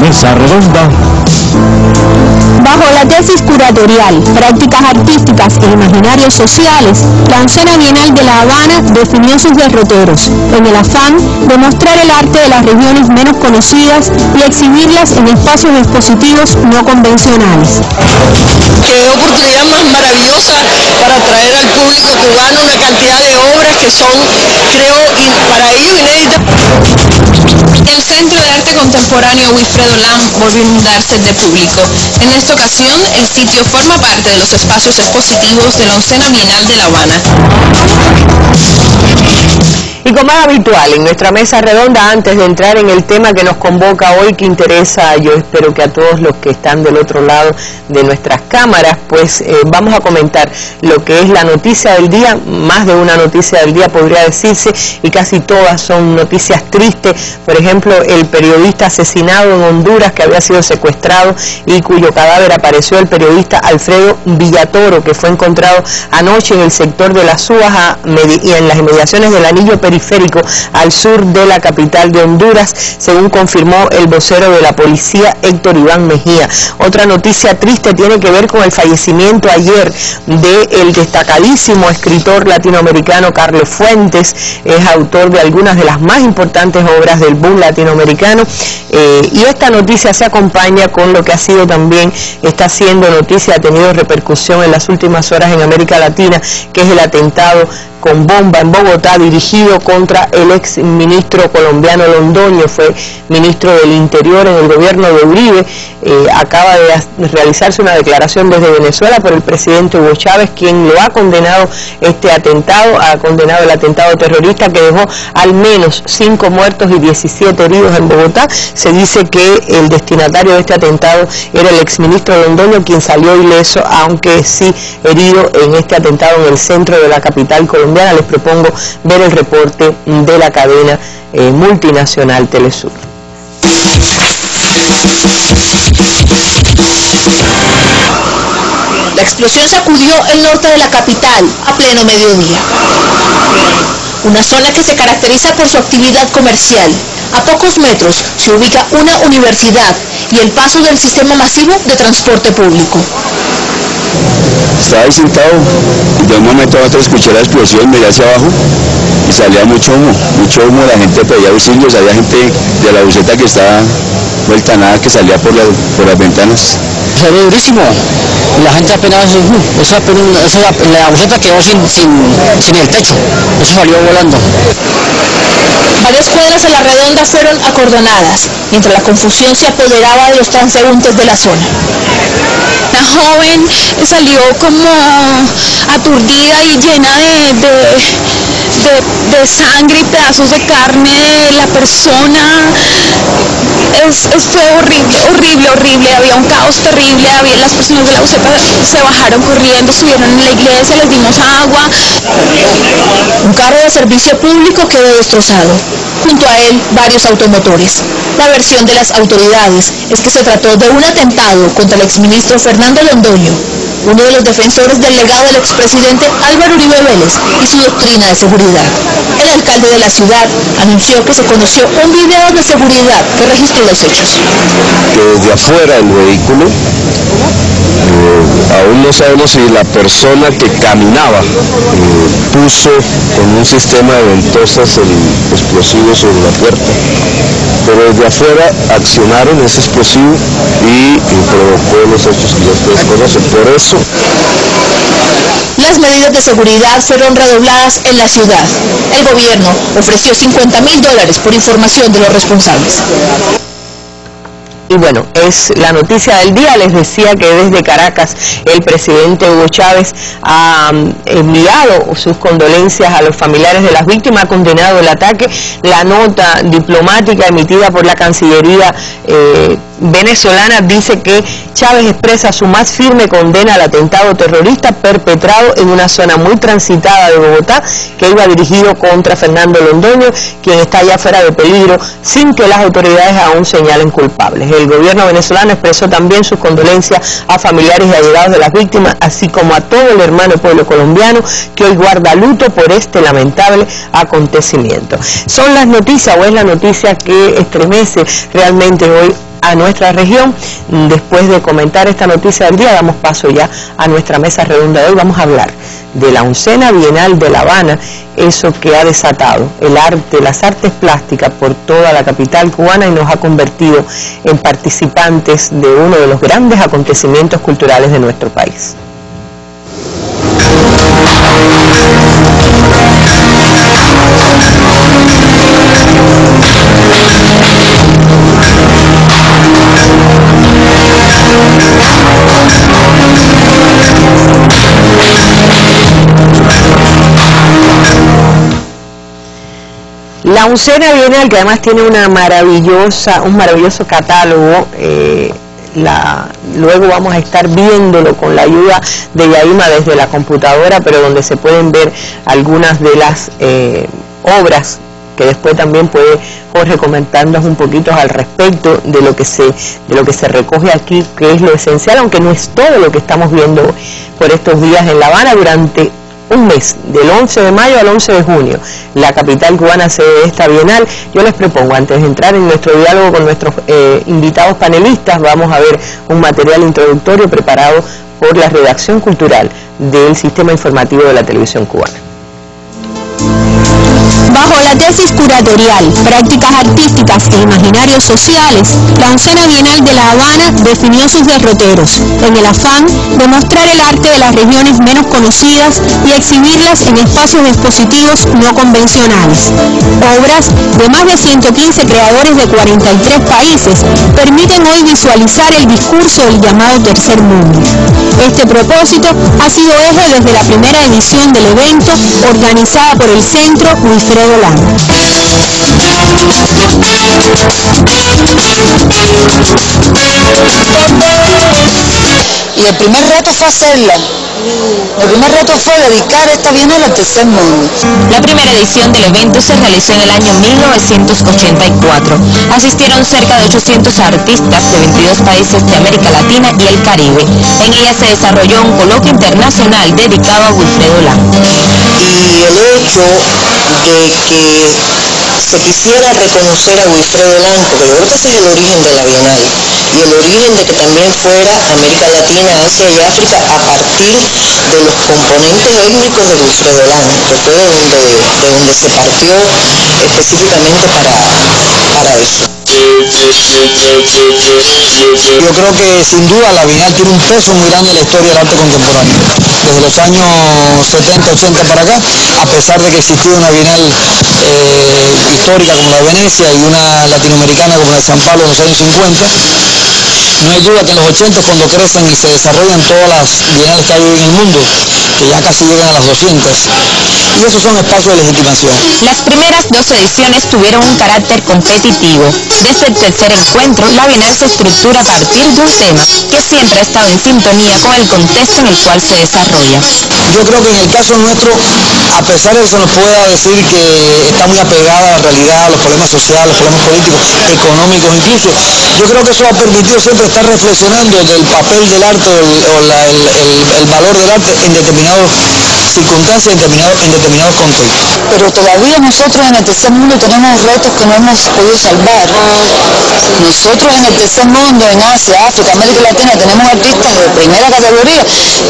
mesa redonda. Bajo la tesis curatorial, prácticas artísticas e imaginarios sociales, la Oncena Bienal de La Habana definió sus derroteros, en el afán de mostrar el arte de las regiones menos conocidas y exhibirlas en espacios expositivos no convencionales. Qué oportunidad más maravillosa para traer al público cubano una cantidad de obras que son, creo, para ellos inéditas. El Centro de Arte Contemporáneo Wilfredo Lam volvió a inundarse de público. En esta ocasión, el sitio forma parte de los espacios expositivos de la Oncena Bienal de La Habana. Y como es habitual en nuestra mesa redonda, antes de entrar en el tema que nos convoca hoy, que interesa, yo espero que a todos los que están del otro lado de nuestras cámaras, pues vamos a comentar lo que es la noticia del día, más de una noticia del día podría decirse, y casi todas son noticias tristes. Por ejemplo, el periodista asesinado en Honduras, que había sido secuestrado y cuyo cadáver apareció, el periodista Alfredo Villatoro, que fue encontrado anoche en el sector de Las Uvas y en las inmediaciones del anillo periférico al sur de la capital de Honduras, según confirmó el vocero de la policía, Héctor Iván Mejía. Otra noticia triste tiene que ver con el fallecimiento ayer del destacadísimo escritor latinoamericano Carlos Fuentes. Es autor de algunas de las más importantes obras del boom latinoamericano, y esta noticia se acompaña con lo que ha sido también, está siendo noticia, ha tenido repercusión en las últimas horas en América Latina, que es el atentado con bomba en Bogotá dirigido contra el ex ministro colombiano Londoño. Fue ministro del Interior en el gobierno de Uribe. Acaba de realizarse una declaración desde Venezuela por el presidente Hugo Chávez, quien lo ha condenado este atentado, ha condenado el atentado terrorista que dejó al menos 5 muertos y 17 heridos en Bogotá. Se dice que el destinatario de este atentado era el exministro Londoño, quien salió ileso, aunque sí herido en este atentado en el centro de la capital colombiana. Les propongo ver el reporte de la cadena multinacional Telesur. La explosión sacudió el norte de la capital a pleno mediodía. Una zona que se caracteriza por su actividad comercial. A pocos metros se ubica una universidad y el paso del sistema masivo de transporte público. Estaba ahí sentado y de un momento a otro escuché la explosión, miré hacia abajo y salía mucho humo, la gente pedía auxilios, había gente de la buseta que estaba vuelta a nada, que salía por las ventanas. Salió durísimo, la gente apenas, la buseta quedó sin el techo, eso salió volando. Varias cuadras a la redonda fueron acordonadas, mientras la confusión se apoderaba de los transeúntes de la zona. La joven salió como aturdida y llena de sangre y pedazos de carne. La persona fue horrible, había un caos terrible, las personas de la buseta se bajaron corriendo, subieron en la iglesia, les dimos agua. Un carro de servicio público quedó destrozado, junto a él varios automotores. La versión de las autoridades es que se trató de un atentado contra el exministro Fernando Londoño, uno de los defensores del legado del expresidente Álvaro Uribe Vélez y su doctrina de seguridad. El alcalde de la ciudad anunció que se conoció un video de seguridad que registró los hechos. Que desde afuera del vehículo, aún no sabemos si la persona que caminaba puso con un sistema de ventosas el explosivo sobre la puerta, pero desde afuera accionaron ese explosivo y provocó los hechos que ya ustedes conocen. Por eso las medidas de seguridad fueron redobladas en la ciudad. El gobierno ofreció $50.000 por información de los responsables. Y bueno, es la noticia del día. Les decía que desde Caracas el presidente Hugo Chávez ha enviado sus condolencias a los familiares de las víctimas, ha condenado el ataque. La nota diplomática emitida por la Cancillería venezolana dice que Chávez expresa su más firme condena al atentado terrorista perpetrado en una zona muy transitada de Bogotá, que iba dirigido contra Fernando Londoño, quien está ya fuera de peligro, sin que las autoridades aún señalen culpables. El gobierno venezolano expresó también sus condolencias a familiares y allegados de las víctimas, así como a todo el hermano pueblo colombiano que hoy guarda luto por este lamentable acontecimiento. Son las noticias, o es la noticia que estremece realmente hoy a nuestra región. Después de comentar esta noticia del día, damos paso ya a nuestra mesa redonda de hoy. Vamos a hablar de la 11ª Bienal de La Habana, eso que ha desatado el arte, las artes plásticas por toda la capital cubana y nos ha convertido en participantes de uno de los grandes acontecimientos culturales de nuestro país. La 11ª Bienal, que además tiene un maravilloso catálogo, luego vamos a estar viéndolo con la ayuda de Yaima desde la computadora, pero donde se pueden ver algunas de las obras que después también puede Jorge comentarnos un poquito al respecto de lo que se recoge aquí, que es lo esencial, aunque no es todo lo que estamos viendo por estos días en La Habana durante un mes, del 11 de mayo al 11 de junio, la capital cubana sede de esta Bienal. Yo les propongo, antes de entrar en nuestro diálogo con nuestros invitados panelistas, vamos a ver un material introductorio preparado por la redacción cultural del Sistema Informativo de la Televisión Cubana. Bajo la tesis curatorial, prácticas artísticas e imaginarios sociales, la 11ª Bienal de La Habana definió sus derroteros, en el afán de mostrar el arte de las regiones menos conocidas y exhibirlas en espacios expositivos no convencionales. Obras de más de 115 creadores de 43 países permiten hoy visualizar el discurso del llamado Tercer Mundo. Este propósito ha sido eje desde la primera edición del evento, organizada por el Centro Wilfredo Lang. Y el primer reto fue hacerla. El primer reto fue dedicar esta Bienal al Tercer Mundo. La primera edición del evento se realizó en el año 1984. Asistieron cerca de 800 artistas de 22 países de América Latina y el Caribe. En ella se desarrolló un coloquio internacional dedicado a Wilfredo Lang. Y el hecho de que se quisiera reconocer a Wilfredo Lang, porque yo creo que ese es el origen de la Bienal, y el origen de que también fuera América Latina, Asia y África a partir de los componentes étnicos de Wilfredo Lang, que fue de donde se partió específicamente para eso. Yo creo que sin duda la Bienal tiene un peso muy grande en la historia del arte contemporáneo. Desde los años 70, 80 para acá, a pesar de que existía una Bienal histórica como la de Venecia y una latinoamericana como la de San Pablo en los años 50, no hay duda que en los 80 cuando crecen y se desarrollan todas las bienales que hay hoy en el mundo, que ya casi llegan a las 200, y esos son espacios de legitimación. Las primeras 2 ediciones tuvieron un carácter competitivo. Desde el tercer encuentro, la Bienal se estructura a partir de un tema que siempre ha estado en sintonía con el contexto en el cual se desarrolla. Yo creo que en el caso nuestro, a pesar de que se nos pueda decir que está muy apegada a la realidad, a los problemas sociales, los problemas políticos, económicos incluso, yo creo que eso ha permitido siempre estar reflexionando del papel del arte el valor del arte en determinadas circunstancias, en determinados contextos. Pero todavía nosotros en el Tercer Mundo tenemos retos que no hemos podido salvar. Nosotros en el Tercer Mundo, en Asia, África, América Latina, tenemos artistas de primera categoría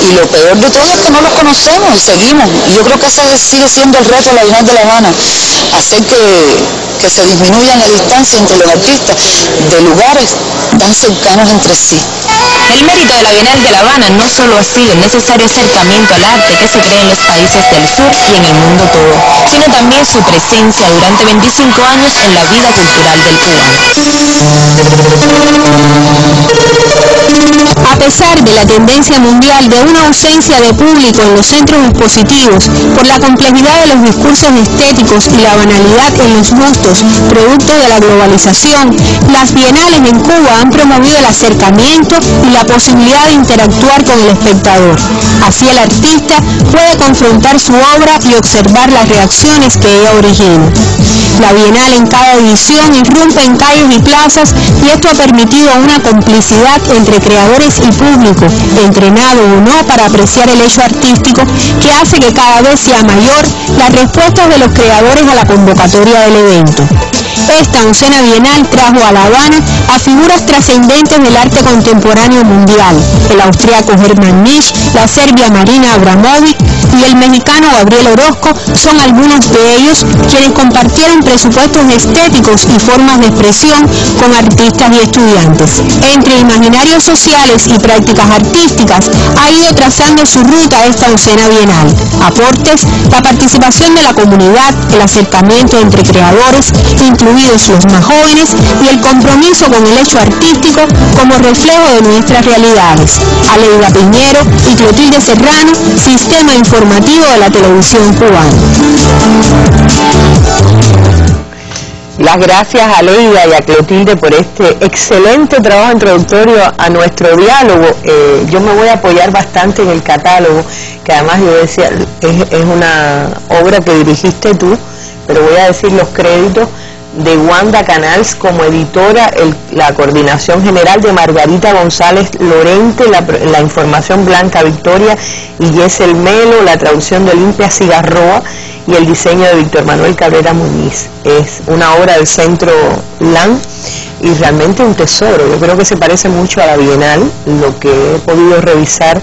y lo peor de todo es que no los conocemos y seguimos. Y yo creo que ese sigue siendo el reto de la Bienal de La Habana, hacer que se disminuya la distancia entre los artistas de lugares tan cercanos entre sí. El mérito de la Bienal de La Habana no solo ha sido el necesario acercamiento al arte que se crea en los países del sur y en el mundo todo, sino también su presencia durante 25 años en la vida cultural del cubano. A pesar de la tendencia mundial de una ausencia de público en los centros expositivos por la complejidad de los discursos estéticos y la banalidad en los gustos, producto de la globalización, las bienales en Cuba han promovido el acercamiento y la posibilidad de interactuar con el espectador. Así el artista puede confrontar su obra y observar las reacciones que ella origina. La Bienal en cada edición irrumpe en calles y plazas y esto ha permitido una complicidad entre creadores y público entrenado o no para apreciar el hecho artístico que hace que cada vez sea mayor las respuestas de los creadores a la convocatoria del evento. Esta 11ª Bienal trajo a La Habana a figuras trascendentes del arte contemporáneo mundial, el austriaco Hermann Nitsch, la serbia Marina Abramovic y el mexicano Gabriel Orozco son algunos de ellos quienes compartieron presupuestos estéticos y formas de expresión con artistas y estudiantes. Entre imaginarios sociales y prácticas artísticas ha ido trazando su ruta esta 11ª Bienal. Aportes, la participación de la comunidad, el acercamiento entre creadores, incluidos los más jóvenes, y el compromiso con el hecho artístico como reflejo de nuestras realidades. Aleida Piñero y Clotilde Serrano, Sistema Informativo de la Televisión Cubana. Las gracias a Aleida y a Clotilde por este excelente trabajo introductorio a nuestro diálogo. Yo me voy a apoyar bastante en el catálogo, que además yo decía, es una obra que dirigiste tú, pero voy a decir los créditos de Wanda Canals como editora, la coordinación general de Margarita González Lorente, la información Blanca Victoria y Yesel Melo, la traducción de Olimpia Cigarroa y el diseño de Víctor Manuel Cabrera Muñiz. Es una obra del Centro LAN y realmente un tesoro. Yo creo que se parece mucho a la Bienal, lo que he podido revisar.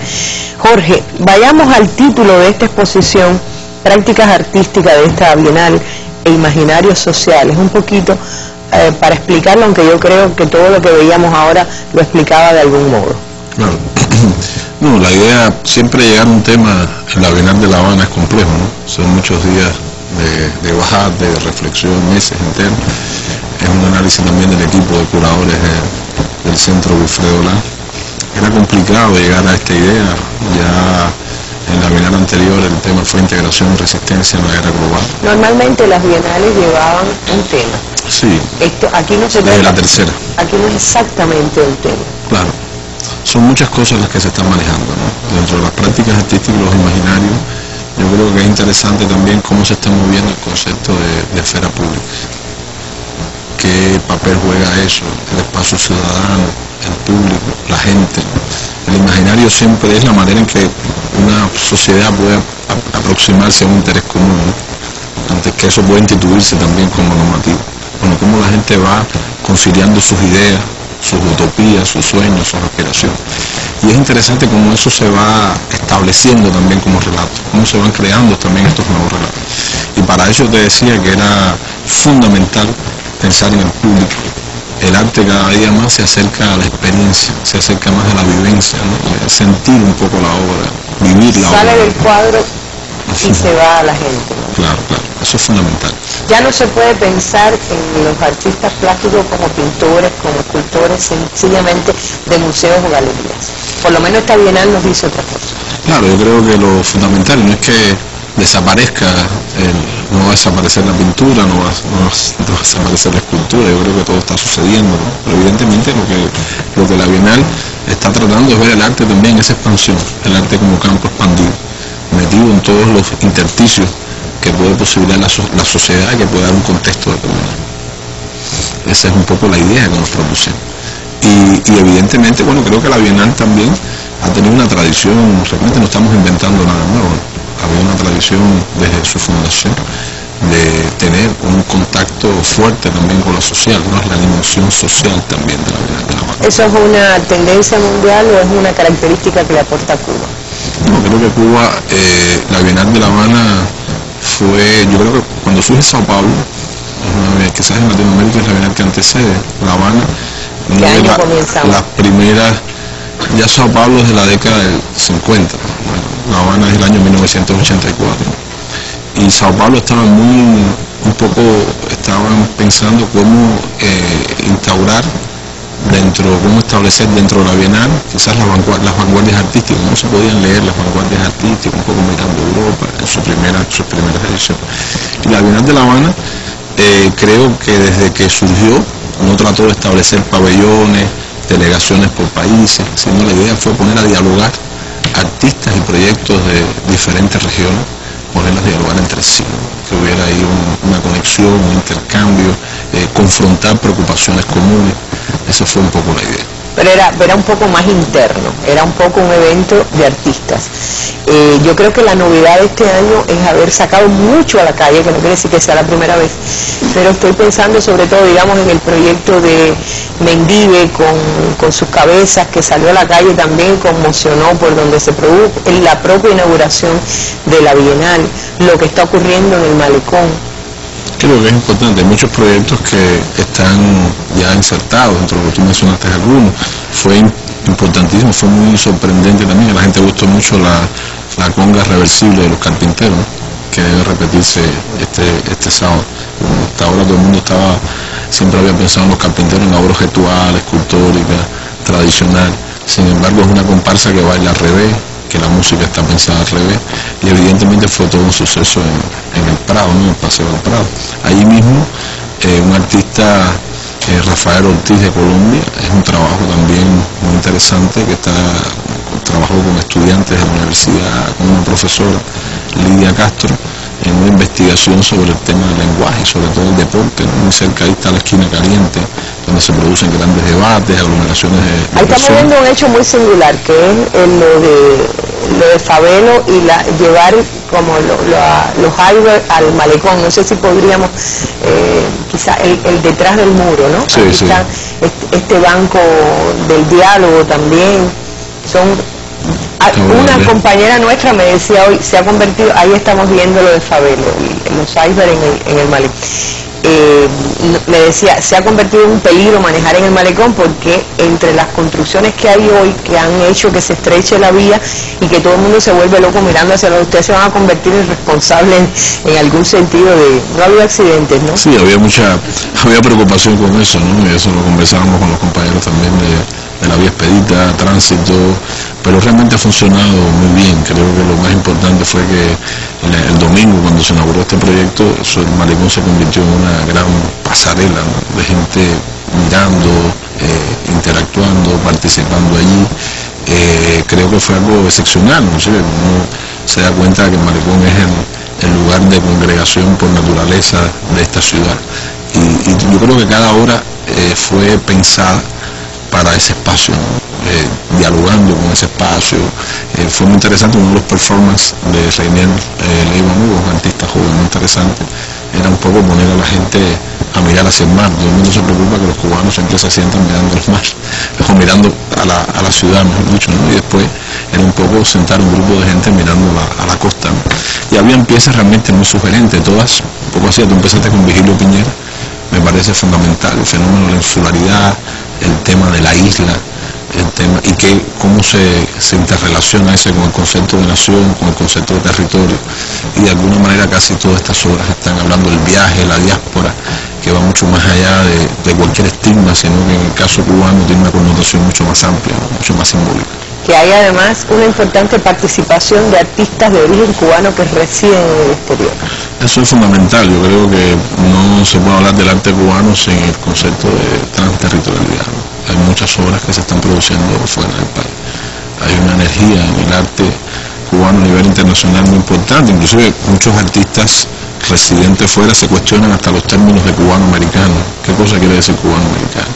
Jorge, vayamos al título de esta exposición, Prácticas Artísticas de esta Bienal e Imaginarios Sociales, un poquito para explicarlo, aunque yo creo que todo lo que veíamos ahora lo explicaba de algún modo. Claro. No, la idea, siempre llegar a un tema en la Bienal de La Habana es complejo, ¿no? Son muchos días de bajar, de reflexión, meses enteros. Es un análisis también del equipo de curadores del Centro Wilfredo Olá. Era complicado llegar a esta idea. Ya en la Bienal anterior el tema fue integración y resistencia en la era global. Normalmente las bienales llevaban un tema. Sí. Aquí no se desde la tercera. Aquí no es exactamente un tema. Claro. Son muchas cosas las que se están manejando, ¿no? Dentro de las prácticas artísticas, los imaginarios, yo creo que es interesante también cómo se está moviendo el concepto de esfera pública. ¿Qué papel juega eso? El espacio ciudadano, el público, la gente. El imaginario siempre es la manera en que una sociedad puede aproximarse a un interés común, ¿no? Antes que eso pueda instituirse también como normativo. Bueno, cómo la gente va conciliando sus ideas, sus utopías, sus sueños, sus aspiraciones. Y es interesante cómo eso se va estableciendo también como relato, cómo se van creando también estos nuevos relatos. Y para eso te decía que era fundamental pensar en el público. El arte cada día más se acerca a la experiencia, se acerca más a la vivencia, ¿no? Sentir un poco la obra, vivir la obra. Sale del cuadro y se va a la gente, ¿no? Claro, claro, eso es fundamental. Ya no se puede pensar en los artistas plásticos como pintores, como escultores, sencillamente de museos o galerías. Por lo menos esta Bienal nos dice otra cosa. Claro, yo creo que lo fundamental no es que desaparezca, no va a desaparecer la pintura, no va a desaparecer la escultura. Yo creo que todo está sucediendo, ¿no? Pero evidentemente lo que la Bienal está tratando es ver el arte también en esa expansión, el arte como campo expandido, metido en todos los intersticios que puede posibilitar la sociedad, que puede dar un contexto determinado. Esa es un poco la idea que nos propusimos. Y evidentemente, bueno, creo que la Bienal también ha tenido una tradición, realmente no estamos inventando nada nuevo, ¿no? Había una tradición desde su fundación de tener un contacto fuerte también con lo social, ¿no? Es la dimensión social también de la Bienal de La Habana. ¿Eso es una tendencia mundial o es una característica que le aporta Cuba? No, creo que Cuba, la Bienal de La Habana fue, yo creo que cuando surge Sao Paulo, quizás en Latinoamérica es la Bienal que antecede La Habana. ¿Qué año comenzamos? Las primeras, ya Sao Paulo es de la década del 50, bueno, La Habana es el año 1984. Y Sao Paulo estaban pensando cómo instaurar cómo establecer dentro de la Bienal quizás las vanguardias artísticas, cómo se podían leer las vanguardias artísticas, un poco mirando Europa en sus primeras ediciones. Y la Bienal de La Habana, creo que desde que surgió, no trató de establecer pabellones, delegaciones por países, sino la idea fue poner a dialogar artistas y proyectos de diferentes regiones, ponerlos a dialogar entre sí, ¿no? Que hubiera ahí una conexión, un intercambio, confrontar preocupaciones comunes. Esa fue un poco la idea. pero era un poco más interno, era un poco un evento de artistas. Yo creo que la novedad de este año es haber sacado mucho a la calle, que no quiere decir que sea la primera vez, pero estoy pensando sobre todo, digamos, en el proyecto de Mendive con sus cabezas, que salió a la calle también, conmocionó por donde se produjo, en la propia inauguración de la Bienal, lo que está ocurriendo en el Malecón. Creo que es importante, hay muchos proyectos que están ya insertados, dentro de lo que tú mencionaste algunos. Fue importantísimo, fue muy sorprendente también, a la gente gustó mucho la conga reversible de los carpinteros, que debe repetirse este sábado. Hasta ahora todo el mundo siempre había pensado en los carpinteros en obra objetual, escultórica, tradicional. Sin embargo, es una comparsa que baila al revés, que la música está pensada al revés, y evidentemente fue todo un suceso en el Prado, ¿no? En el Paseo del Prado. Allí mismo, un artista, Rafael Ortiz de Colombia, es un trabajo también muy interesante, que trabajó con estudiantes de la universidad, con una profesora, Lidia Castro, en una investigación sobre el tema del lenguaje, sobre todo el deporte, ¿no? Muy cerca ahí está la esquina caliente, donde se producen grandes debates, aglomeraciones de ahí estamos viendo un hecho muy singular, que es lo de Fabelo y llevar como los icebergs al Malecón. No sé si podríamos, quizá el detrás del muro, ¿no? Sí, sí. Está este banco del diálogo también. Una compañera nuestra me decía hoy, se ha convertido, ahí estamos viendo lo de Fabelo, los icebergs en el Malecón. Me decía, se ha convertido en un peligro manejar en el Malecón, porque entre las construcciones que hay hoy, que han hecho que se estreche la vía y que todo el mundo se vuelve loco mirando hacia los, ustedes se van a convertir en responsables en algún sentido de, no ha habido accidentes, ¿no? Sí, había preocupación con eso, ¿no? Y eso lo conversábamos con los compañeros también de la vía expedita, tránsito, pero realmente ha funcionado muy bien. Creo que lo más importante fue que el domingo, cuando se inauguró este proyecto, el Malecón se convirtió en una gran pasarela, ¿no? De gente mirando, interactuando, participando allí. Creo que fue algo excepcional, ¿no? Uno se da cuenta de que el Malecón es el lugar de congregación por naturaleza de esta ciudad, y yo creo que cada hora fue pensada para ese espacio, ¿no? Dialogando con ese espacio. Fue muy interesante uno de los performances de Reinier Leiva Mugo, un artista joven muy interesante. Era un poco poner a la gente a mirar hacia el mar. Todo el mundo se preocupa que los cubanos siempre se sientan mirando el mar, o mirando a la ciudad, mejor dicho, ¿no? Y después era un poco sentar un grupo de gente mirando a la costa, ¿no? Y habían piezas realmente muy sugerentes, todas un poco así. Tú empezaste con Vigilio Piñera, me parece fundamental, el fenómeno de la insularidad, el tema de la isla, el tema, y cómo se interrelaciona ese con el concepto de nación, con el concepto de territorio, y de alguna manera casi todas estas obras están hablando del viaje, la diáspora, que va mucho más allá de cualquier estigma, sino que en el caso cubano tiene una connotación mucho más amplia, ¿no? Mucho más simbólica. Que hay además una importante participación de artistas de origen cubano que residen en el exterior. Eso es fundamental. Yo creo que no se puede hablar del arte cubano sin el concepto de transterritorialidad, ¿no? Hay muchas obras que se están produciendo fuera del país. Hay una energía en el arte cubano a nivel internacional muy importante. Inclusive muchos artistas residentes fuera se cuestionan hasta los términos de cubano-americano. ¿Qué cosa quiere decir cubano-americano?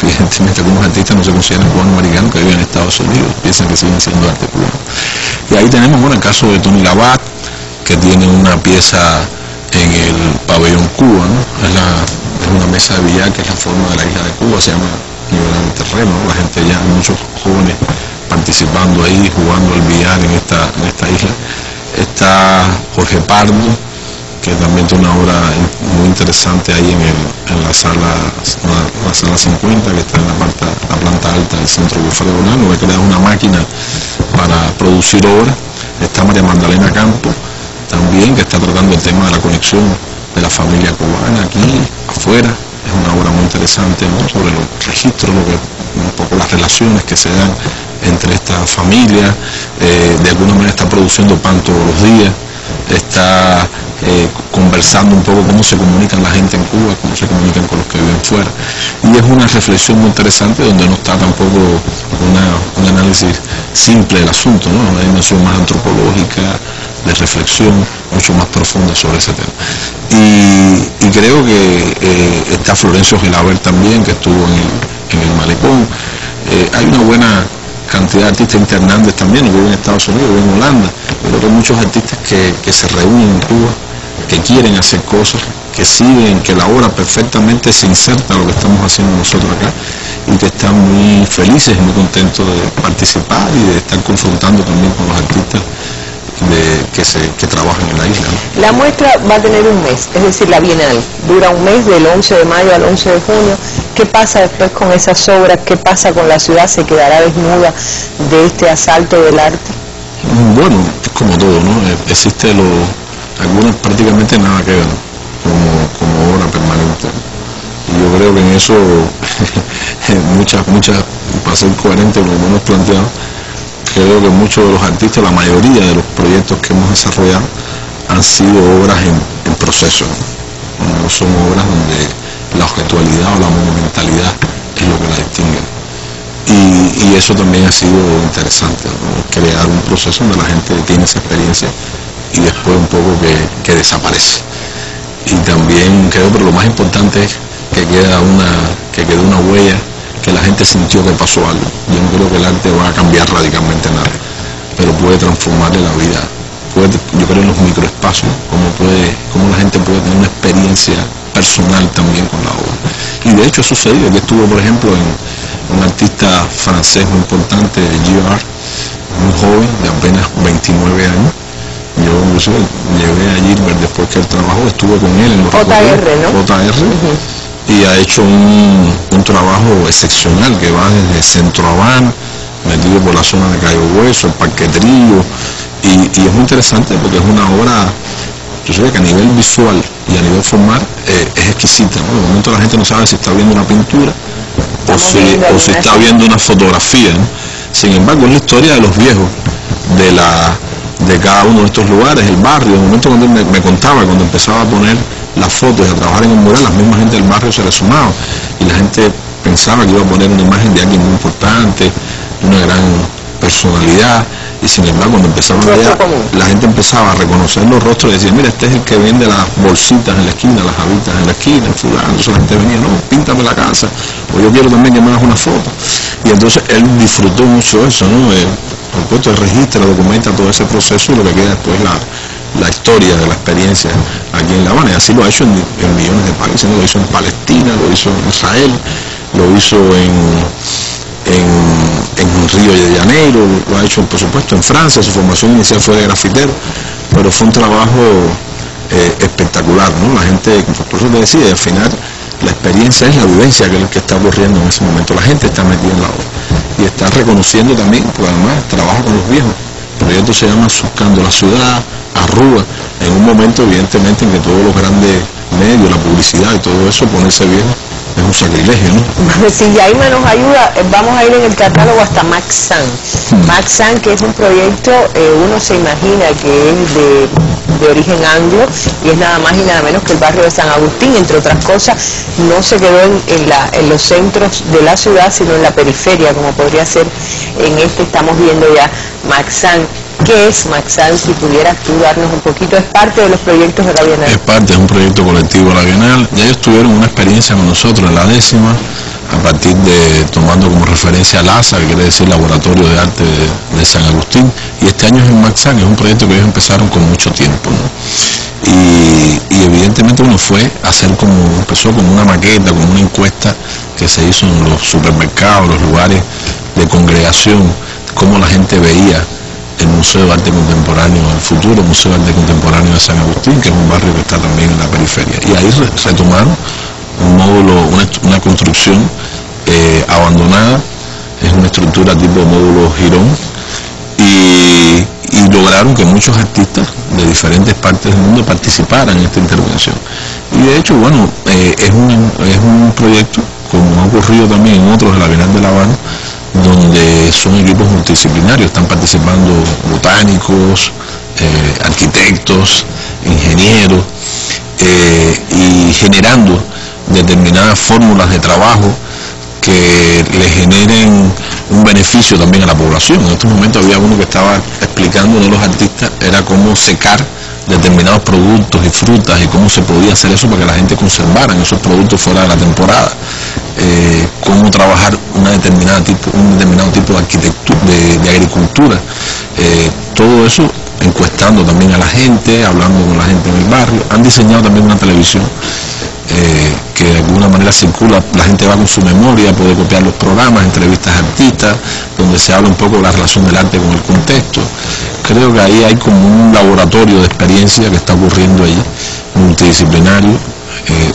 Evidentemente algunos artistas no se consideran cubano-americanos que viven en Estados Unidos, piensan que siguen siendo arte cubano. Y ahí tenemos, bueno, el caso de Tony Labat, que tiene una pieza en el pabellón Cuba, ¿no? Es una mesa de billar que es la forma de la isla de Cuba, se llama Nivelar el Terreno, ¿no? La gente ya, muchos jóvenes participando ahí, jugando al billar en esta isla. Está Jorge Pardo, que también tiene una obra muy interesante ahí en la sala 50, que está en la planta alta del Centro Wilfredo Bonano, que crea una máquina para producir obras. Está María Magdalena Campo, también, que está tratando el tema de la conexión de la familia cubana aquí, afuera. Es una obra muy interesante, ¿no? Sobre los registros, un poco las relaciones que se dan entre estas familias. De alguna manera está produciendo pan todos los días, está conversando un poco cómo se comunican la gente en Cuba, cómo se comunican con los que viven fuera. Y es una reflexión muy interesante donde no está tampoco un análisis simple del asunto, ¿no? Una dimensión más antropológica, de reflexión mucho más profunda sobre ese tema. Y creo que está Florencio Gelabert también, que estuvo en el Malecón. hay una buena cantidad de artistas internantes también, que viven en Estados Unidos, viven en Holanda. Yo creo que hay muchos artistas que se reúnen en Cuba, que quieren hacer cosas, que siguen, que la obra perfectamente se inserta a lo que estamos haciendo nosotros acá, y que están muy felices y muy contentos de participar y de estar confrontando también con los artistas que trabajan en la isla, ¿no? La muestra va a tener un mes, es decir, la Bienal dura un mes, del 11 de mayo al 11 de junio. ¿Qué pasa después con esas obras? ¿Qué pasa con la ciudad? ¿Se quedará desnuda de este asalto del arte? Bueno, es como todo, ¿no? Existe algunas prácticamente nada que ver como obra permanente. Y yo creo que en eso muchas, para ser coherente con lo que hemos planteado, creo que muchos de los artistas, la mayoría de los proyectos que hemos desarrollado han sido obras en proceso, no son obras donde la objetualidad o la monumentalidad es lo que la distingue. Y eso también ha sido interesante, ¿no? Crear un proceso donde la gente tiene esa experiencia y después un poco que desaparece. Y también creo que lo más importante es que quede una huella, que la gente sintió que pasó algo. Yo no creo que el arte va a cambiar radicalmente nada, pero puede transformarle la vida. Yo creo en los microespacios, cómo la gente puede tener una experiencia personal también con la obra. Y de hecho ha sucedido, que estuvo por ejemplo en un artista francés muy importante, Girard, muy joven, de apenas 29 años. Yo incluso llevé a Gilbert después que él trabajó, estuve con él en los JR, y ha hecho un trabajo excepcional que va desde Centro Habana, metido por la zona de Cayo Hueso, el Parque Trillo, y es muy interesante porque es una obra, yo sé que a nivel visual y a nivel formal es exquisita, ¿no? De momento la gente no sabe si está viendo una pintura o si está viendo una fotografía, ¿no? Sin embargo, es la historia de los viejos, de cada uno de estos lugares, el barrio. De momento cuando él me contaba, cuando empezaba a poner las fotos y a trabajar en el mural, la misma gente del barrio se le sumaba y la gente pensaba que iba a poner una imagen de alguien muy importante, de una gran personalidad, y sin embargo cuando empezaba a ver, la gente empezaba a reconocer los rostros y decía, mira, este es el que vende las bolsitas en la esquina, las habitas en la esquina, fulano. Entonces la gente venía, no, píntame la casa, o yo quiero también que me hagas una foto. Y entonces él disfrutó mucho eso, ¿no? Por supuesto, él registra, documenta todo ese proceso y lo que queda después la historia de la experiencia aquí en La Habana. Y así lo ha hecho en millones de países, ¿no? Lo hizo en Palestina, lo hizo en Israel, lo hizo en Río de Janeiro, lo ha hecho por supuesto en Francia. Su formación inicial fue de grafitero, pero fue un trabajo espectacular, ¿no? La gente, por eso te decía, al final la experiencia es la vivencia que está ocurriendo en ese momento. La gente está metida en la obra y está reconociendo también, porque además trabaja con los viejos. El proyecto se llama Surcando la Ciudad, Arrúa, en un momento evidentemente en que todos los grandes medios, la publicidad y todo eso, ponerse viejo es un sacrilegio, ¿no? Si Yaima nos ayuda, vamos a ir en el catálogo hasta Max San. Max San, que es un proyecto, uno se imagina que es de origen anglo, y es nada más y nada menos que el barrio de San Agustín. Entre otras cosas, no se quedó en los centros de la ciudad, sino en la periferia, como podría ser en este. Estamos viendo ya Max San. ¿Qué es Max San? Si pudieras tú darnos un poquito, ¿es parte de los proyectos de la Bienal? Es un proyecto colectivo de la Bienal. Ya ellos tuvieron una experiencia con nosotros en la 10ª, a partir de, tomando como referencia LASA, que quiere decir Laboratorio de Arte de San Agustín, y este año es en Max San. Es un proyecto que ellos empezaron con mucho tiempo, ¿no? Y evidentemente uno empezó como una maqueta, como una encuesta que se hizo en los supermercados, los lugares de congregación, cómo la gente veía el Museo de Arte Contemporáneo, el futuro Museo de Arte Contemporáneo de San Agustín, que es un barrio que está también en la periferia. Y ahí retomaron un módulo, una construcción abandonada, es una estructura tipo módulo Girón, y lograron que muchos artistas de diferentes partes del mundo participaran en esta intervención. Y de hecho, bueno, es un proyecto, como ha ocurrido también en otros de la Bienal de La Habana, donde son equipos multidisciplinarios, están participando botánicos, arquitectos, ingenieros, y generando determinadas fórmulas de trabajo que le generen un beneficio también a la población. En estos momentos había uno que estaba explicando, uno de los artistas, era cómo secar determinados productos y frutas y cómo se podía hacer eso para que la gente conservara esos productos fuera de la temporada, cómo trabajar una determinada un determinado tipo de arquitectura, de agricultura. Todo eso encuestando también a la gente, hablando con la gente en el barrio. Han diseñado también una televisión que de alguna manera circula, la gente va con su memoria, puede copiar los programas, entrevistas a artistas, donde se habla un poco de la relación del arte con el contexto. Creo que ahí hay como un laboratorio de experiencia que está ocurriendo allí, multidisciplinario,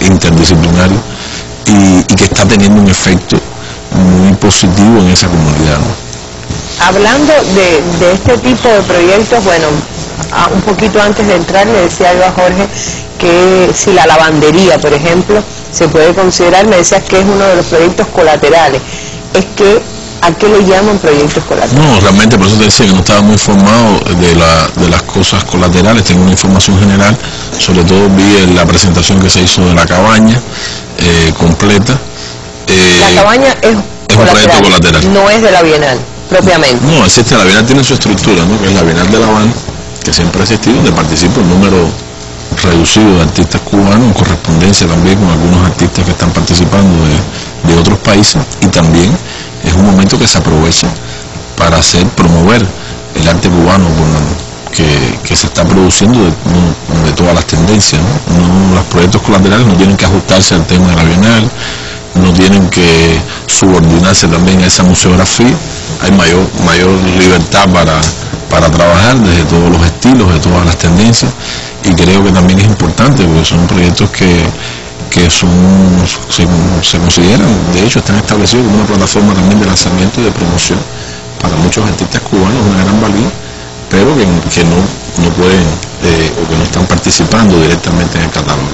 interdisciplinario, y que está teniendo un efecto muy positivo en esa comunidad, ¿no? Hablando de este tipo de proyectos, bueno, un poquito antes de entrar le decía yo a Jorge que si la lavandería, por ejemplo, se puede considerar, me decías que es uno de los proyectos colaterales. Es que, ¿a qué le llaman proyectos colaterales? No, realmente por eso te decía que no estaba muy informado de las cosas colaterales, tengo una información general, sobre todo vi la presentación que se hizo de la cabaña completa. La cabaña es un proyecto colateral. No es de la Bienal, propiamente. No, existe, la Bienal tiene su estructura, ¿no? Que es la Bienal de La Habana, que siempre ha existido, donde participa un número reducido de artistas cubanos, en correspondencia también con algunos artistas que están participando de otros países, y también es un momento que se aprovecha para promover el arte cubano que se está produciendo de todas las tendencias, ¿no? Los proyectos colaterales no tienen que ajustarse al tema de la Bienal, no tienen que subordinarse también a esa museografía, hay mayor libertad para trabajar desde todos los estilos, de todas las tendencias, y creo que también es importante porque son proyectos que se consideran, de hecho están establecidos como una plataforma también de lanzamiento y de promoción para muchos artistas cubanos, una gran valía, pero que no pueden o que no están participando directamente en el catálogo.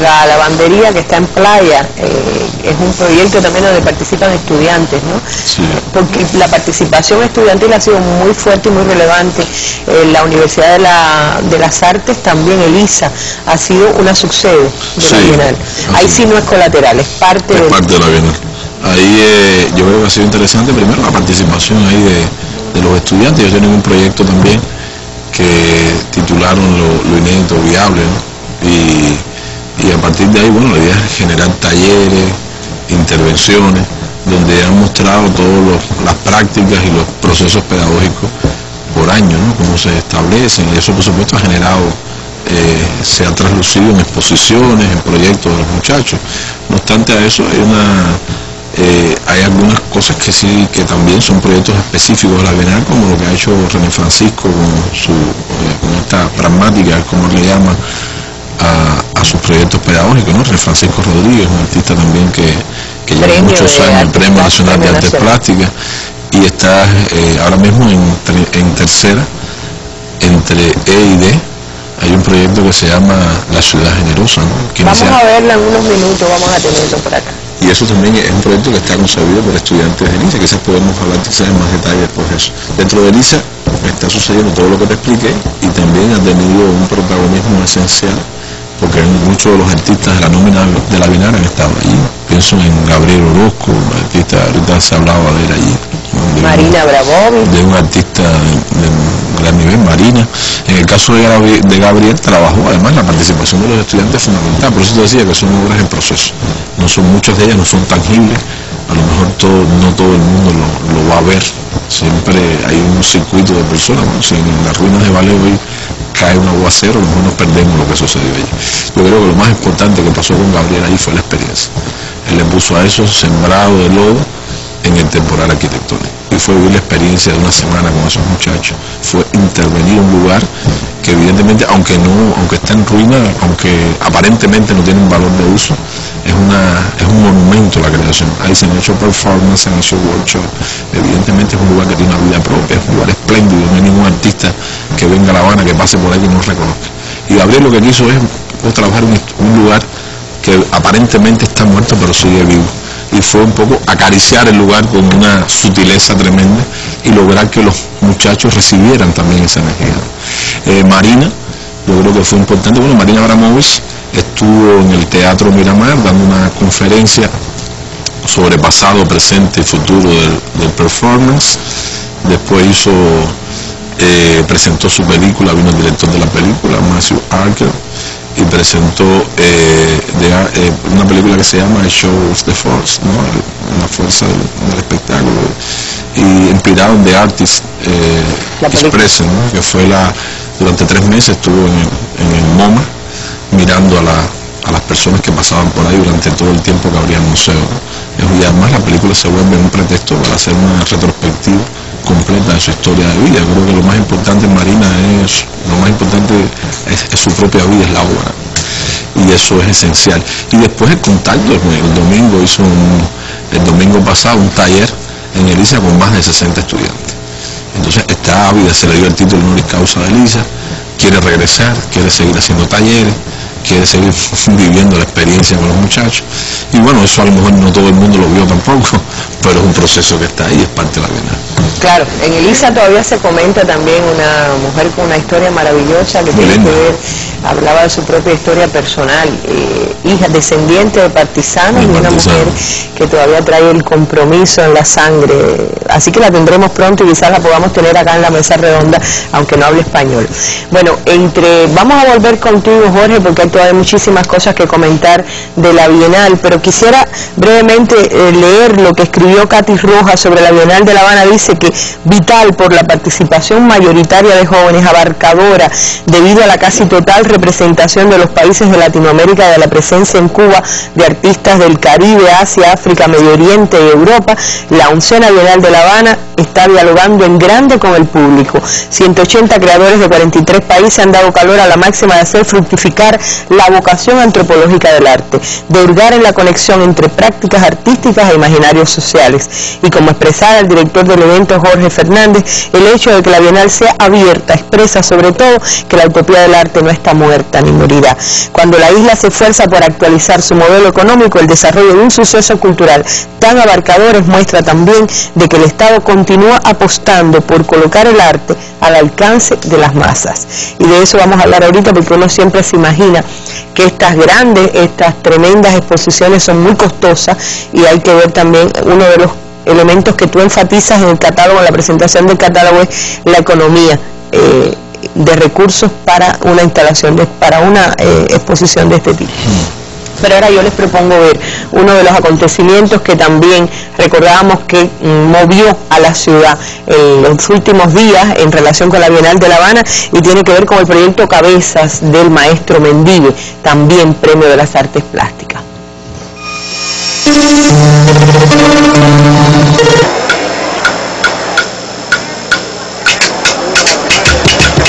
La lavandería que está en Playa es un proyecto también donde participan estudiantes, ¿no? Sí. Porque la participación estudiantil ha sido muy fuerte y muy relevante. La Universidad de las Artes, también ELISA, ha sido una subsede de la Bienal. Ahí sí no es colateral, es parte de la Bienal. Ahí yo creo que ha sido interesante, primero la participación ahí de los estudiantes. Ellos tienen un proyecto también que titularon lo inédito viable, ¿no? Y a partir de ahí, bueno, la idea es generar talleres, intervenciones, donde han mostrado todas las prácticas y los procesos pedagógicos por año, ¿no? Cómo se establecen, y eso por supuesto ha generado, se ha traslucido en exposiciones, en proyectos de los muchachos. No obstante a eso, hay algunas cosas que sí, que también son proyectos específicos de la Bienal, como lo que ha hecho René Francisco con esta pragmática, como le llama, a sus proyectos pedagógicos, ¿no? René Francisco Rodríguez, un artista también que lleva muchos años en el Premio Nacional de Artes Plásticas, y está ahora mismo en tercera, entre E y D. Hay un proyecto que se llama La Ciudad Generosa, ¿no? Vamos a verla en unos minutos, vamos a tenerlo por acá. Y eso también es un proyecto que está concebido por estudiantes de ELISA, quizás podemos hablar quizás en más detalle después de eso. Dentro de ELISA está sucediendo todo lo que te expliqué, y también ha tenido un protagonismo esencial, porque muchos de los artistas de la nómina de la Bienal han estado allí. Pienso en Gabriel Orozco, un artista, ahorita se hablaba de él allí. Marina Bravovi. De un artista de gran nivel, Marina. En el caso de Gabriel trabajó, además la participación de los estudiantes es fundamental, por eso te decía que son obras en proceso. Muchas de ellas no son tangibles, a lo mejor no todo el mundo lo va a ver, siempre hay un circuito de personas, ¿no? Si en las ruinas de Valeo hoy cae un aguacero, a lo mejor nos perdemos lo que sucedió allí. Yo creo que lo más importante que pasó con Gabriel allí fue la experiencia. Él le puso a eso sembrado de lodo en el temporal arquitectónico, y fue vivir la experiencia de una semana con esos muchachos, fue intervenir en un lugar que evidentemente, aunque está en ruina, aunque aparentemente no tiene un valor de uso, es un monumento a la creación. Ahí se han hecho performances, se han hecho workshops, evidentemente es un lugar que tiene una vida propia, es un lugar espléndido, no hay ningún artista que venga a La Habana, que pase por ahí y no reconozca. Y Gabriel lo que quiso es trabajar en un lugar que aparentemente está muerto pero sigue vivo, y fue un poco acariciar el lugar con una sutileza tremenda y lograr que los muchachos recibieran también esa energía. Marina, yo creo que fue importante. Bueno, Marina Abramovich estuvo en el Teatro Miramar dando una conferencia sobre pasado, presente y futuro del performance. Después presentó su película, vino el director de la película, Matthew Archer, y presentó una película que se llama Show of the Force, ¿no? La fuerza del espectáculo, y inspirado en The Artist Expression, ¿no? Que fue durante 3 meses estuvo en el MoMA mirando a las personas que pasaban por ahí durante todo el tiempo que abría el museo, ¿no? Y además la película se vuelve un pretexto para hacer una retrospectiva completa de su historia de vida. Creo que lo más importante en Marina es su propia vida, es la obra, y eso es esencial. Y después el contacto, el domingo pasado un taller en Elisa con más de 60 estudiantes. Entonces está ávida, se le dio el título honoris causa de Elisa, quiere regresar, quiere seguir haciendo talleres, quiere seguir viviendo la experiencia con los muchachos, y bueno, eso a lo mejor no todo el mundo lo vio tampoco, pero es un proceso que está ahí, es parte de la Bienal. Claro, en Elisa todavía se comenta también una mujer con una historia maravillosa que tiene que ver, hablaba de su propia historia personal, hija, descendiente de partisanos, y una mujer que todavía trae el compromiso en la sangre, así que la tendremos pronto y quizás la podamos tener acá en la mesa redonda, aunque no hable español. Bueno, vamos a volver contigo, Jorge, porque hay todavía muchísimas cosas que comentar de la Bienal, pero quisiera brevemente leer lo que escribió Katy Rojas sobre la Bienal de La Habana. Dice que vital por la participación mayoritaria de jóvenes, abarcadora debido a la casi total representación de los países de Latinoamérica, de la presencia en Cuba de artistas del Caribe, Asia, África, Medio Oriente y Europa. La 11ª Bienal de La Habana está dialogando en grande con el público. 180 creadores de 43 países han dado calor a la máxima de hacer fructificar la vocación antropológica del arte, de hurgar en la conexión entre prácticas artísticas e imaginarios sociales. Y como expresara el director del evento, Jorge Fernández, el hecho de que la Bienal sea abierta expresa sobre todo que la utopía del arte no está muerta ni morirá. Cuando la isla se esfuerza por actualizar su modelo económico, el desarrollo de un suceso cultural tan abarcador es muestra también de que el Estado continúa apostando por colocar el arte al alcance de las masas. Y de eso vamos a hablar ahorita, porque uno siempre se imagina que estas tremendas exposiciones son muy costosas, y hay que ver también uno de los elementos que tú enfatizas en el catálogo, en la presentación del catálogo, es la economía de recursos para una instalación, para una exposición de este tipo. Pero ahora yo les propongo ver uno de los acontecimientos que también recordábamos que movió a la ciudad en los últimos días en relación con la Bienal de La Habana, y tiene que ver con el proyecto Cabezas del maestro Mendive, también Premio de las Artes Plásticas.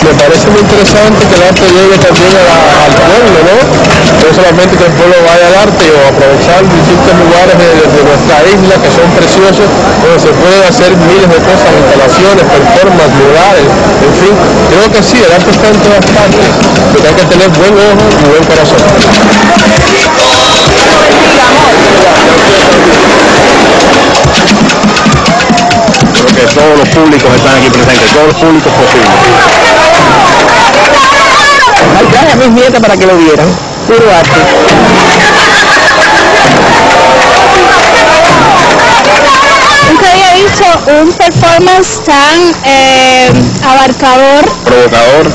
Me parece muy interesante que el arte llegue también al pueblo, ¿no? No solamente que el pueblo vaya al arte, o aprovechar distintos lugares de nuestra isla que son preciosos, donde se pueden hacer miles de cosas, instalaciones, performances, murales, en fin. Creo que sí, el arte está en todas partes, pero hay que tener buen ojo y buen corazón. Creo que todos los públicos están aquí presentes, todos los públicos posibles. Ay, traje a mis nietas para que lo vieran, puro arte. Nunca había visto un performance tan abarcador, Provocador,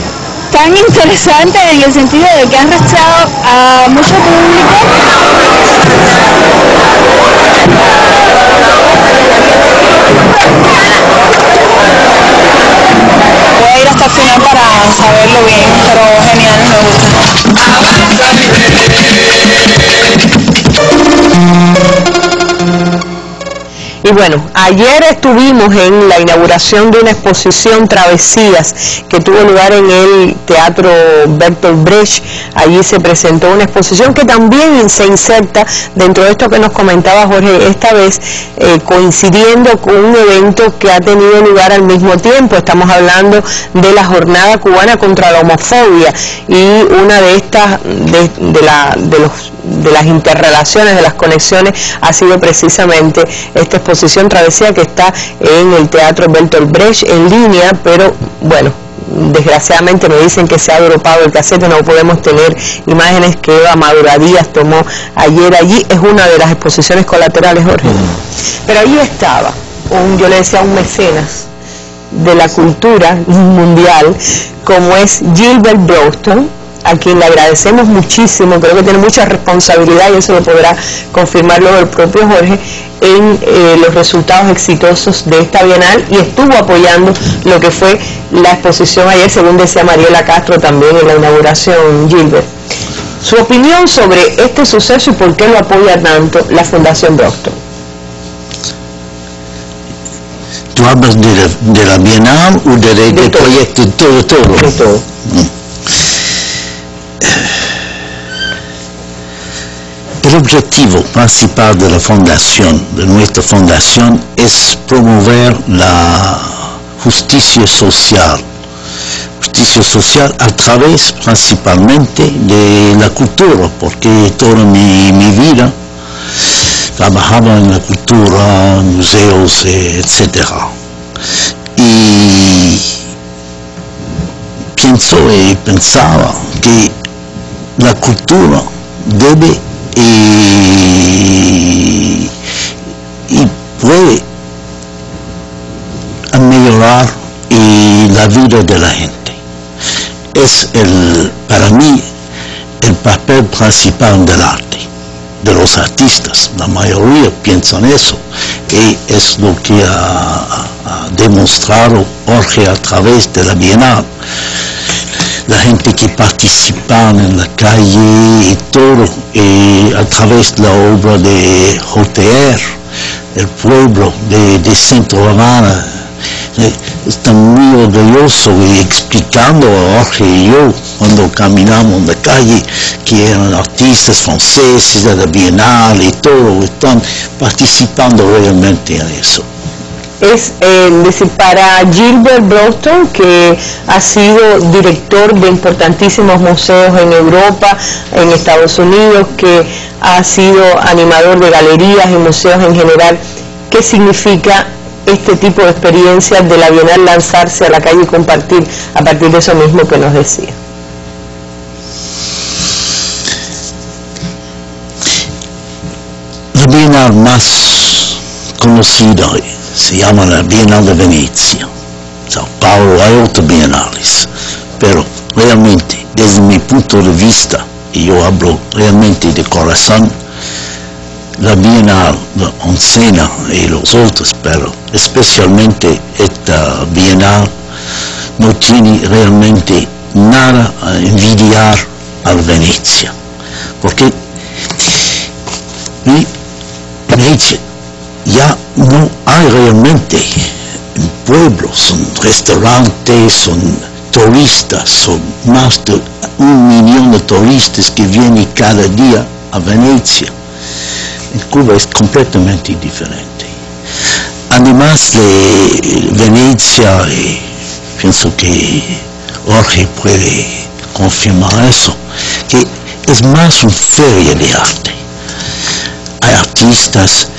tan interesante, en el sentido de que ha arrastrado a mucho público. Voy a ir hasta el final para saberlo bien, pero genial, me gusta. Y bueno, ayer estuvimos en la inauguración de una exposición Travesías que tuvo lugar en el Teatro Bertolt Brecht. Allí se presentó una exposición que también se inserta dentro de esto que nos comentaba Jorge, esta vez coincidiendo con un evento que ha tenido lugar al mismo tiempo. Estamos hablando de la Jornada Cubana contra la Homofobia, y una de estas, de las interrelaciones, de las conexiones, ha sido precisamente esta exposición Travesía, que está en el Teatro Bertolt Brecht en línea, pero bueno, desgraciadamente me dicen que se ha dropado el casete, no podemos tener imágenes que Eva Madura Díaz tomó ayer allí. Es una de las exposiciones colaterales, Jorge. Pero ahí estaba, yo le decía, un mecenas de la cultura mundial, como es Gilbert Broughton, a quien le agradecemos muchísimo, creo que tiene mucha responsabilidad y eso lo podrá confirmar luego el propio Jorge, en los resultados exitosos de esta Bienal, y estuvo apoyando lo que fue la exposición ayer, según decía Mariela Castro también en la inauguración. Gilbert, su opinión sobre este suceso y por qué lo apoya tanto la Fundación Brockton. ¿Tú hablas de la Bienal o del proyecto? De todo. El objetivo principal de la fundación, de nuestra fundación, es promover la justicia social a través principalmente de la cultura, porque toda mi vida trabajaba en la cultura, museos, etc. Y pensaba que la cultura debe y puede mejorar la vida de la gente. Es para mí el papel principal del arte, de los artistas. La mayoría piensan eso, y es lo que ha demostrado Jorge a través de la Bienal. La gente que participa en la calle y todo, a través de la obra de JR, el pueblo de Centro Habana, está muy orgulloso y explicando a Jorge y yo cuando caminamos en la calle que eran artistas franceses de la Bienal y todo, están participando realmente en eso. Es decir, para Gilbert Brockton, que ha sido director de importantísimos museos en Europa, en Estados Unidos, que ha sido animador de galerías y museos en general, ¿qué significa este tipo de experiencias de la Bienal, lanzarse a la calle y compartir a partir de eso mismo que nos decía? La Bienal más conocida se llama la Bienal de Venecia. Sao Paulo hay otras bienales, pero realmente desde mi punto de vista, y yo hablo realmente de corazón, la Bienal de Oncena y los otros, pero especialmente esta Bienal no tiene realmente nada a envidiar a Venecia, porque Venecia ya no hay realmente pueblos, son restaurantes, son turistas, son más de 1 millón de turistas que vienen cada día a Venecia. En Cuba es completamente diferente. Además de Venecia, pienso que Jorge puede confirmar eso, que es más una feria de arte. Hay artistas,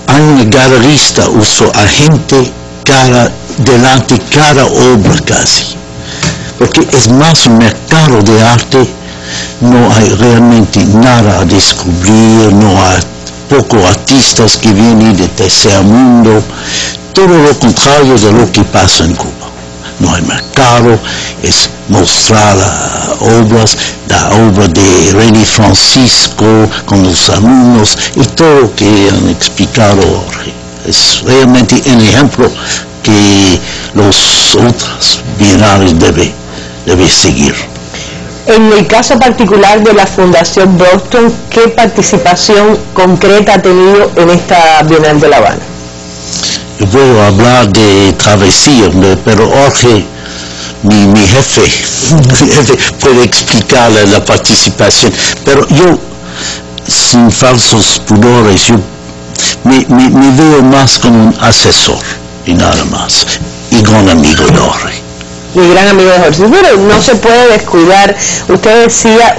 hay una galerista, uso a gente delante cada obra casi, porque es más un mercado de arte. No hay realmente nada a descubrir, no hay pocos artistas que vienen del tercer mundo, todo lo contrario de lo que pasa en Cuba. No hay mercado, es mostrar obras, la obra de René Francisco con los alumnos y todo lo que han explicado Jorge. Es realmente un ejemplo que los otros bienales debe seguir. En el caso particular de la Fundación Brockton, ¿qué participación concreta ha tenido en esta Bienal de La Habana? Yo puedo hablar de travesía, pero Jorge, mi jefe puede explicarle la participación, pero yo, sin falsos pudores, yo me veo más como un asesor y nada más, y gran amigo de Jorge. Mi gran amigo de Jorge. Pero no se puede descuidar, usted decía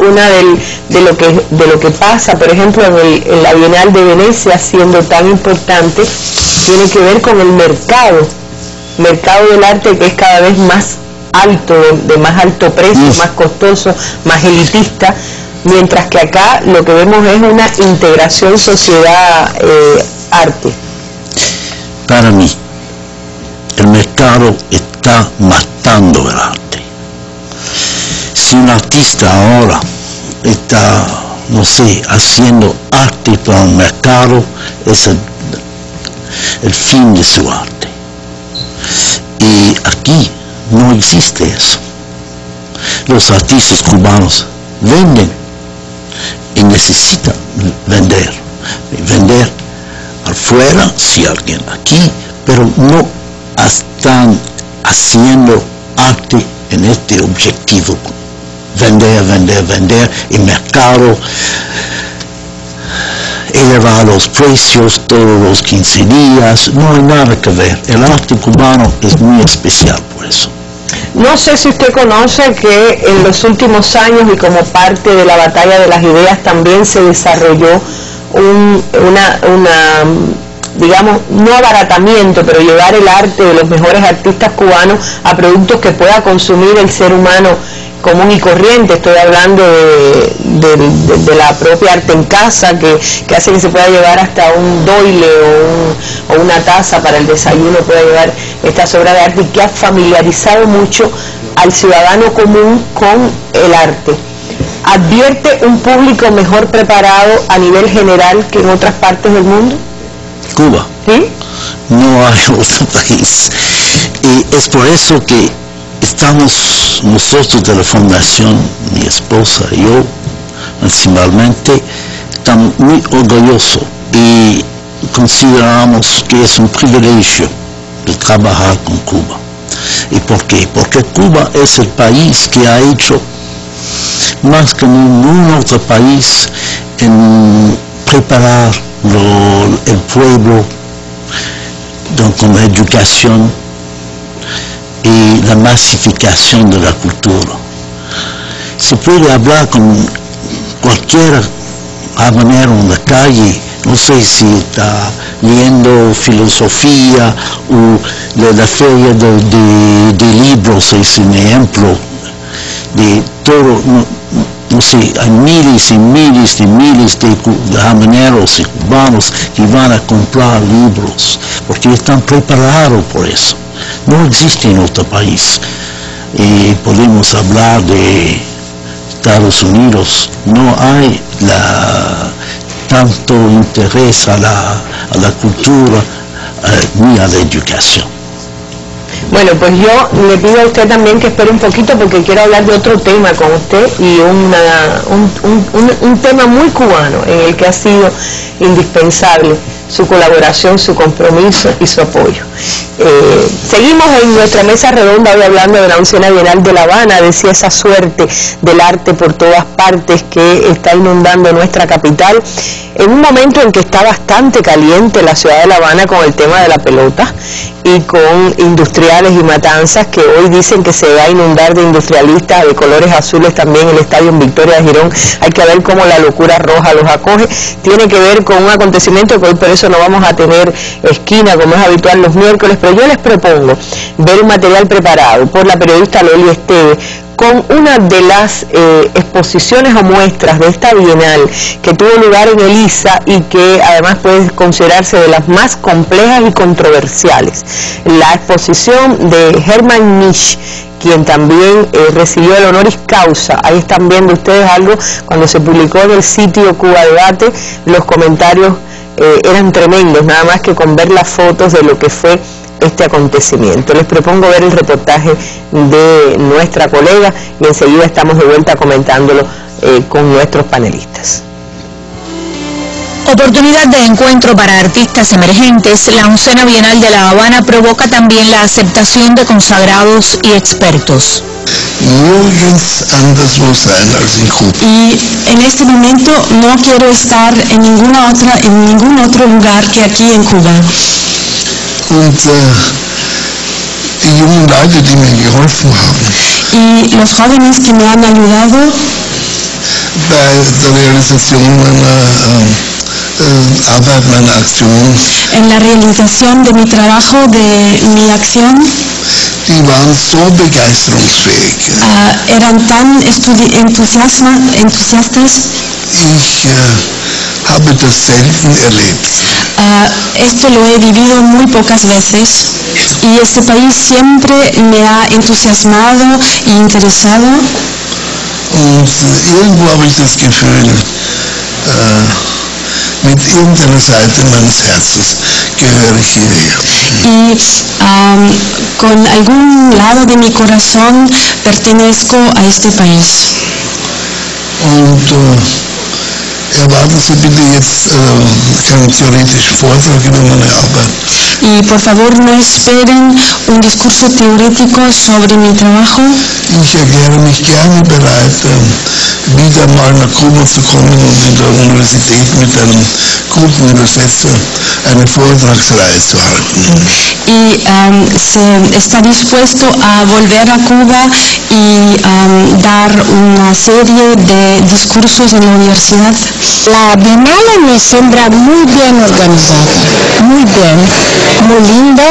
de lo que pasa, por ejemplo, en la Bienal de Venecia, siendo tan importante, tiene que ver con el mercado del arte, que es cada vez más alto, de más alto precio, más costoso, más elitista, mientras que acá lo que vemos es una integración sociedad-arte. Para mí, el mercado está matando el arte. si un artista ahora está, no sé, haciendo arte para el mercado, es el fin de su arte. Y aquí no existe eso. Los artistas cubanos venden y necesitan vender afuera, si alguien aquí, pero no están haciendo arte en este objetivo, vender, y mercado, elevar los precios todos los 15 días, no hay nada que ver. El arte cubano es muy especial por eso. No sé si usted conoce que en los últimos años y como parte de la batalla de las ideas también se desarrolló digamos, no abaratamiento, pero llevar el arte de los mejores artistas cubanos a productos que pueda consumir el ser humano común y corriente. Estoy hablando de la propia arte en casa, que hace que se pueda llevar hasta un doile o una taza para el desayuno, pueda llevar estas obras de arte, y que ha familiarizado mucho al ciudadano común con el arte. ¿Advierte un público mejor preparado a nivel general que en otras partes del mundo? Cuba. ¿Sí? No hay otro país. Y es por eso que estamos nosotros de la Fundación, mi esposa y yo, principalmente, estamos muy orgullosos y consideramos que es un privilegio de trabajar con Cuba. ¿Y por qué? Porque Cuba es el país que ha hecho más que ningún otro país en preparar el pueblo con la educación y la masificación de la cultura. Se puede hablar con cualquier habanero en la calle, no sé si está leyendo filosofía o la feria de libros es un ejemplo de todo. No sé, hay miles y miles de habaneros y cubanos que van a comprar libros porque están preparados por eso. No existe en otro país. Podemos hablar de Estados Unidos, no hay tanto interés a la cultura ni a la educación. Bueno, pues yo le pido a usted también que espere un poquito porque quiero hablar de otro tema con usted y un tema muy cubano en el que ha sido indispensable su colaboración, su compromiso y su apoyo. Seguimos en nuestra mesa redonda hoy hablando de la 11ª Bienal de La Habana, decía esa suerte del arte por todas partes que está inundando nuestra capital, en un momento en que está bastante caliente la ciudad de La Habana con el tema de la pelota y con industriales y matanzas que hoy dicen que se va a inundar de industrialistas de colores azules también el estadio en Victoria de Girón. Hay que ver cómo la locura roja los acoge. Tiene que ver con un acontecimiento que hoy por eso no vamos a tener esquina como es habitual los miércoles, pero yo les propongo ver un material preparado por la periodista Loli Esteve con una de las exposiciones o muestras de esta Bienal que tuvo lugar en el ISA y que además puede considerarse de las más complejas y controversiales. La exposición de Hermann Nitsch, quien también recibió el honoris causa. Ahí están viendo ustedes algo, cuando se publicó en el sitio Cuba Debate, los comentarios eran tremendos, nada más que con ver las fotos de lo que fue este acontecimiento. Les propongo ver el reportaje de nuestra colega y enseguida estamos de vuelta comentándolo con nuestros panelistas. Oportunidad de encuentro para artistas emergentes, la 11ª Bienal de La Habana provoca también la aceptación de consagrados y expertos. Y en este momento no quiero estar en ningún otro lugar que aquí en Cuba. Y los jóvenes que me han ayudado en la realización de mi trabajo, de mi acción, eran tan entusiastas. Esto lo he vivido muy pocas veces y este país siempre me ha entusiasmado e interesado. Und irgendwo habe ich das Gefühl, mit irgendeiner Seite meines Herzens gehöre ich hierher. Y con algún lado de mi corazón pertenezco a este país. Und erwarten Sie bitte jetzt keinen theoretischen Vortrag über meine Arbeit. Y por favor no esperen un discurso teórico sobre mi trabajo. Ich erkläre mich gerne bereit, wieder mal nach Kuba zu kommen und in der Universität mit einem guten Übersetzer eine Vortragsreihe zu halten. Y se está dispuesto a volver a Cuba y dar una serie de discursos en la universidad. La Biennale me sembra muy bien organizada, muy bien, muy linda,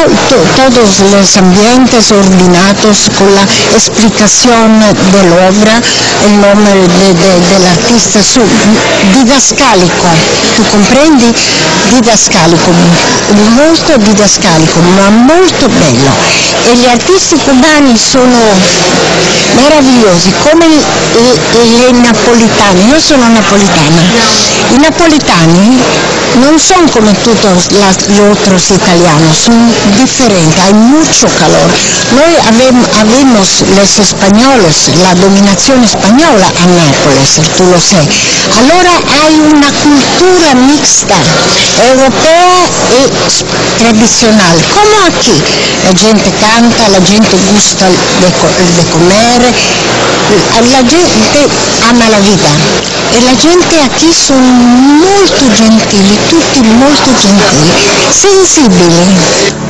todos los ambientes ordenados con la explicación de la obra, el nombre del artista, didascalico, tu comprendi? Didascalico, molto didascalico, ma molto bello. E gli artisti cubani sono meravigliosi, come i napolitani. Io sono napolitana. I napolitani non son como todos los otros italianos, son diferentes, hay mucho calor. Noi habemos los españoles, la dominación española a Nápoles, tú lo sé. Allora hay una cultura mixta, europea y tradicional, como aquí. La gente canta, la gente gusta de comer, la gente ama la vida. E la gente aquí son molto gentili, tutti molto gentili, sensibili.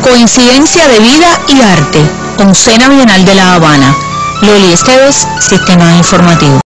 Coincidencia de vida y arte. Oncena Bienal de La Habana. Loli Esteves, Sistema Informativo.